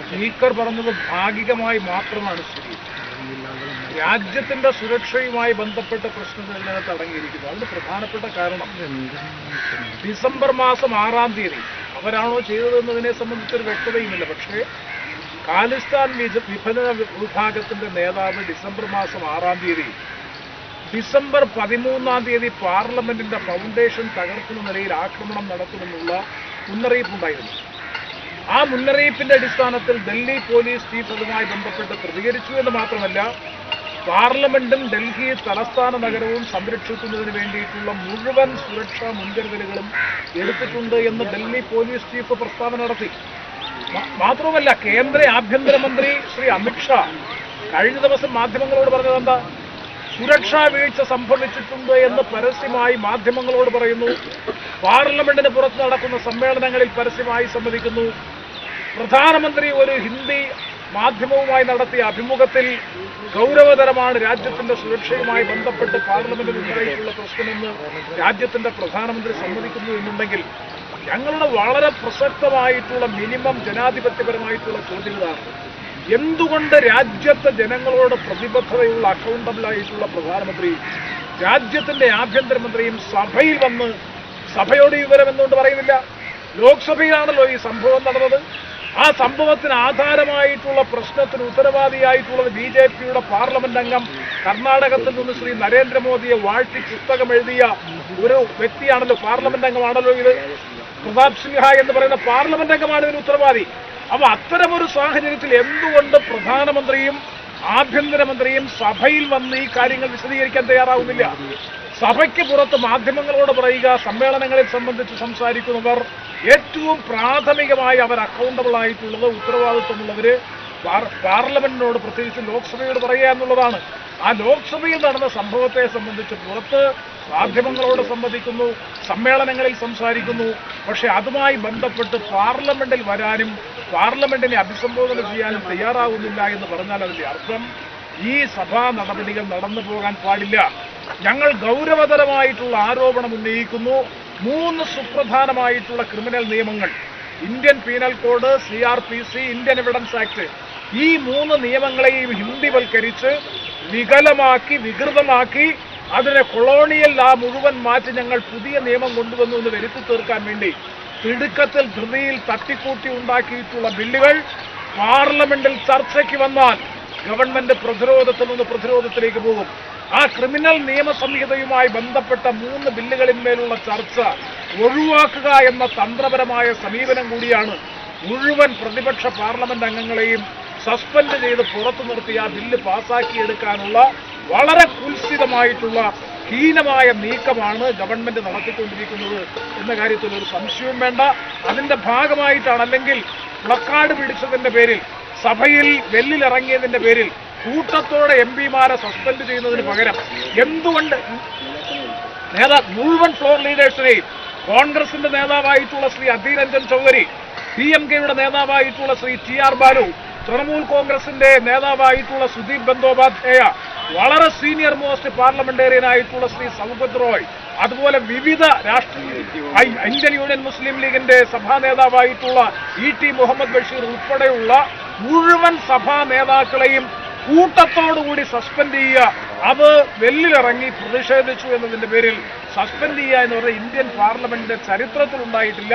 Speaker പറഞ്ഞത് ഭാഗികമായി മാത്രമാണ് ശരി. രാജ്യത്തിന്റെ സുരക്ഷയുമായി ബന്ധപ്പെട്ട പ്രശ്നങ്ങൾ ഇതിനകത്ത് അടങ്ങിയിരിക്കുന്നു. അതിന് പ്രധാനപ്പെട്ട കാരണം ഡിസംബർ മാസം 6-ാം തീയതി അവരാണോ ചെയ്തതെന്നതിനെ സംബന്ധിച്ചൊരു വ്യക്തതയുമില്ല. പക്ഷേ ഖാലിസ്ഥാൻ വിഭജന വിഭാഗത്തിന്റെ നേതാവ് ഡിസംബർ മാസം 6-ാം തീയതി ഡിസംബർ 13-ാം തീയതി പാർലമെന്റിന്റെ ഫൗണ്ടേഷൻ തകർക്കുന്ന നിലയിൽ ആക്രമണം നടത്തുമെന്നുള്ള മുന്നറിയിപ്പുണ്ടായിരുന്നു. ആ മുന്നറിയിപ്പിന്റെ അടിസ്ഥാനത്തിൽ ഡൽഹി പോലീസ് ചീഫ് അതുമായി ബന്ധപ്പെട്ട് പ്രതികരിച്ചു എന്ന് മാത്രമല്ല, പാർലമെന്റും ഡൽഹി തലസ്ഥാന നഗരവും സംരക്ഷിക്കുന്നതിന് വേണ്ടിയിട്ടുള്ള മുഴുവൻ സുരക്ഷാ മുൻകരുതലുകളും എടുത്തിട്ടുണ്ട് എന്ന് ഡൽഹി പോലീസ് ചീഫ് പ്രസ്താവന നടത്തി. മാത്രവുമല്ല, കേന്ദ്ര ആഭ്യന്തരമന്ത്രി ശ്രീ അമിത്ഷാ കഴിഞ്ഞ ദിവസം മാധ്യമങ്ങളോട് പറഞ്ഞത് എന്താ? സുരക്ഷാ വീഴ്ച സംഭവിച്ചിട്ടുണ്ട് എന്ന് പരസ്യമായി മാധ്യമങ്ങളോട് പറയുന്നു. പാർലമെന്റിന് പുറത്ത് നടക്കുന്ന സമ്മേളനങ്ങളിൽ പരസ്യമായി സമ്മതിക്കുന്നു. പ്രധാനമന്ത്രി ഒരു ഹിന്ദി മാധ്യമവുമായി നടത്തിയ അഭിമുഖത്തിൽ ഗൗരവതരമാണ് രാജ്യത്തിന്റെ സുരക്ഷയുമായി ബന്ധപ്പെട്ട് പാർലമെന്റിൽ ഉണ്ടായിട്ടുള്ള പ്രശ്നമെന്ന് രാജ്യത്തിന്റെ പ്രധാനമന്ത്രി സമ്മതിക്കുന്നു എന്നുണ്ടെങ്കിൽ ഞങ്ങളുടെ വളരെ പ്രസക്തമായിട്ടുള്ള മിനിമം ജനാധിപത്യപരമായിട്ടുള്ള ചോദ്യങ്ങളാണ്. എന്തുകൊണ്ട് രാജ്യത്തെ ജനങ്ങളോട് പ്രതിബദ്ധതയുള്ള അക്കൗണ്ടബിൾ ആയിട്ടുള്ള പ്രധാനമന്ത്രി രാജ്യത്തിന്റെ ആഭ്യന്തരമന്ത്രിയും സഭയിൽ വന്ന് സഭയോട് വിവരം എന്തുകൊണ്ട് പറയുന്നില്ല? ലോക്സഭയിലാണല്ലോ ഈ സംഭവം നടന്നത്. ആ സംഭവത്തിന് ആധാരമായിട്ടുള്ള പ്രശ്നത്തിന് ഉത്തരവാദിയായിട്ടുള്ളത് BJPയുടെ പാർലമെന്റ് അംഗം, കർണാടകത്തിൽ നിന്ന് ശ്രീ നരേന്ദ്രമോദിയെ വാഴ്ത്തി പുസ്തകം എഴുതിയ ഒരു വ്യക്തിയാണല്ലോ, പാർലമെന്റ് അംഗമാണല്ലോ ഇത്. പ്രതാപ് സിൻഹ എന്ന് പറയുന്ന പാർലമെന്റ് അംഗമാണ് ഇതിന് ഉത്തരവാദി. അപ്പൊ അത്തരമൊരു സാഹചര്യത്തിൽ എന്തുകൊണ്ട് പ്രധാനമന്ത്രിയും ആഭ്യന്തരമന്ത്രിയും സഭയിൽ വന്ന് ഈ കാര്യങ്ങൾ വിശദീകരിക്കാൻ തയ്യാറാവുന്നില്ല? സഭയ്ക്ക് പുറത്ത് മാധ്യമങ്ങളോട് പറയുക, സമ്മേളനങ്ങളിൽ സംബന്ധിച്ച് സംസാരിക്കുന്നവർ ഏറ്റവും പ്രാഥമികമായി അവർ അക്കൗണ്ടബിൾ ആയിട്ടുള്ളത്, ഉത്തരവാദിത്വമുള്ളവര് പാർലമെന്റിനോട്, പ്രത്യേകിച്ച് ലോക്സഭയോട് പറയുക എന്നുള്ളതാണ്. ആ ലോക്സഭയിൽ നടന്ന സംഭവത്തെ സംബന്ധിച്ച് പുറത്ത് മാധ്യമങ്ങളോട് സംവദിക്കുന്നു, സമ്മേളനങ്ങളിൽ സംസാരിക്കുന്നു. പക്ഷെ അതുമായി ബന്ധപ്പെട്ട് പാർലമെന്റിൽ വരാനും പാർലമെന്റിനെ അഭിസംബോധന ചെയ്യാനും തയ്യാറാവുന്നില്ല എന്ന് പറഞ്ഞാൽ അതിന്റെ അർത്ഥം ഈ സഭാ നടപടികൾ നടന്നു പോകാൻ പാടില്ല. ഞങ്ങൾ ഗൗരവതരമായിട്ടുള്ള ആരോപണം ഉന്നയിക്കുന്നു. 3 സുപ്രധാനമായിട്ടുള്ള ക്രിമിനൽ നിയമങ്ങൾ, Indian penal code, CRPC, Indian evidence act, ഈ 3 നിയമങ്ങളെയും ഹിന്ദിവൽക്കരിച്ച് വികലമാക്കി, വികൃതമാക്കി, അതിനെ കൊളോണിയൽ ലാ മുഴുവൻ മാറ്റി ഞങ്ങൾ പുതിയ നിയമം കൊണ്ടുവന്നു എന്ന് വരുത്തി തീർക്കാൻ വേണ്ടി തിടുക്കത്തിൽ ധൃതിയിൽ തട്ടിക്കൂട്ടി ഉണ്ടാക്കിയിട്ടുള്ള ബില്ലുകൾ പാർലമെന്റിൽ ചർച്ചയ്ക്ക് വന്നാൽ ഗവൺമെന്റ് പ്രതിരോധത്തിൽ നിന്ന് പ്രതിരോധത്തിലേക്ക് പോകും. ആ ക്രിമിനൽ നിയമസംഹിതയുമായി ബന്ധപ്പെട്ട 3 ബില്ലുകളിന്മേലുള്ള ചർച്ച ഒഴിവാക്കുക എന്ന തന്ത്രപരമായ സമീപനം കൂടിയാണ് മുഴുവൻ പ്രതിപക്ഷ പാർലമെന്റ് അംഗങ്ങളെയും സസ്പെൻഡ് ചെയ്ത് പുറത്തു നിർത്തി ആ ബില്ല് പാസാക്കിയെടുക്കാനുള്ള വളരെ കുൽസിതമായിട്ടുള്ള ഹീനമായ നീക്കമാണ് ഗവൺമെന്റ് നടത്തിക്കൊണ്ടിരിക്കുന്നത് എന്ന കാര്യത്തിൽ ഒരു സംശയവും വേണ്ട. അതിന്റെ ഭാഗമായിട്ടാണ്, അല്ലെങ്കിൽ പ്ലക്കാർഡ് പിടിച്ചതിന്റെ പേരിൽ, സഭയിൽ വെല്ലിലിറങ്ങിയതിന്റെ പേരിൽ കൂട്ടത്തോടെ MP-മാരെ സസ്പെൻഡ് ചെയ്യുന്നതിന് പകരം എന്തുകൊണ്ട് മുഴുവൻ ഫ്ലോർ ലീഡേഴ്സിനെയും, കോൺഗ്രസിന്റെ നേതാവായിട്ടുള്ള ശ്രീ അധീർ രഞ്ജൻ ചൗധരി, PMKയുടെ നേതാവായിട്ടുള്ള ശ്രീ TR ബാലു, തൃണമൂൽ കോൺഗ്രസിന്റെ നേതാവായിട്ടുള്ള സുദീപ് ബന്ദോപാധ്യായ, വളരെ സീനിയർ മോസ്റ്റ് പാർലമെന്റേറിയൻ ആയിട്ടുള്ള ശ്രീ സൗഗത് റോയ്, അതുപോലെ വിവിധ ഇന്ത്യൻ യൂണിയൻ മുസ്ലിം ലീഗിന്റെ സഭാ നേതാവായിട്ടുള്ള ET മുഹമ്മദ് ബഷീർ ഉൾപ്പെടെയുള്ള മുഴുവൻ സഭാ നേതാക്കളെയും കൂട്ടത്തോടുകൂടി സസ്പെൻഡ് ചെയ്യുക. അത് വെല്ലിലിറങ്ങി പ്രതിഷേധിച്ചു എന്നതിന്റെ പേരിൽ സസ്പെൻഡ് ചെയ്യുക എന്ന് പറഞ്ഞാൽ ഇന്ത്യൻ പാർലമെന്റിന്റെ ചരിത്രത്തിൽ ഉണ്ടായിട്ടില്ല.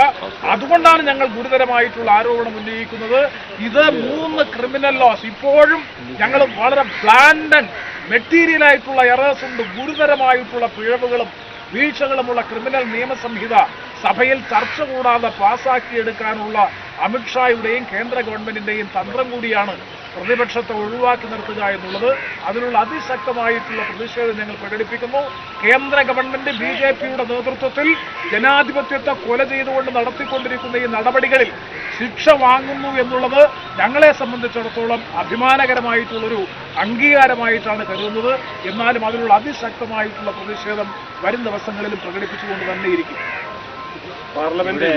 അതുകൊണ്ടാണ് ഞങ്ങൾ ഗുരുതരമായിട്ടുള്ള ആരോപണം ഉന്നയിക്കുന്നത്. ഇത് 3 ക്രിമിനൽ ലോസ്, ഇപ്പോഴും ഞങ്ങൾ വളരെ ബ്ലാൻഡൻ മെറ്റീരിയൽ ആയിട്ടുള്ള എറേഴ്സ് ഉണ്ട്, ഗുരുതരമായിട്ടുള്ള പിഴവുകളും വീഴ്ചകളുമുള്ള ക്രിമിനൽ നിയമസംഹിത സഭയിൽ ചർച്ച കൂടാതെ പാസാക്കിയെടുക്കാനുള്ള അമിത്ഷായുടെയും കേന്ദ്ര ഗവൺമെന്റിന്റെയും തന്ത്രം കൂടിയാണ് പ്രതിപക്ഷത്തെ ഒഴിവാക്കി നിർത്തുക എന്നുള്ളത്. അതിനുള്ള അതിശക്തമായിട്ടുള്ള പ്രതിഷേധം ഞങ്ങൾ പ്രകടിപ്പിക്കുന്നു. കേന്ദ്ര ഗവൺമെന്റ് BJPയുടെ നേതൃത്വത്തിൽ ജനാധിപത്യത്തെ കൊല ചെയ്തുകൊണ്ട് നടത്തിക്കൊണ്ടിരിക്കുന്ന ഈ നടപടികളിൽ ശിക്ഷ വാങ്ങുന്നു എന്നുള്ളത് ഞങ്ങളെ സംബന്ധിച്ചിടത്തോളം അഭിമാനകരമായിട്ടുള്ളൊരു അംഗീകാരമായിട്ടാണ് കരുതുന്നത്. എന്നാലും അതിനുള്ള അതിശക്തമായിട്ടുള്ള പ്രതിഷേധം വരും ദിവസങ്ങളിലും പ്രകടിപ്പിച്ചുകൊണ്ട് തന്നെയിരിക്കും. പാർലമെന്റ്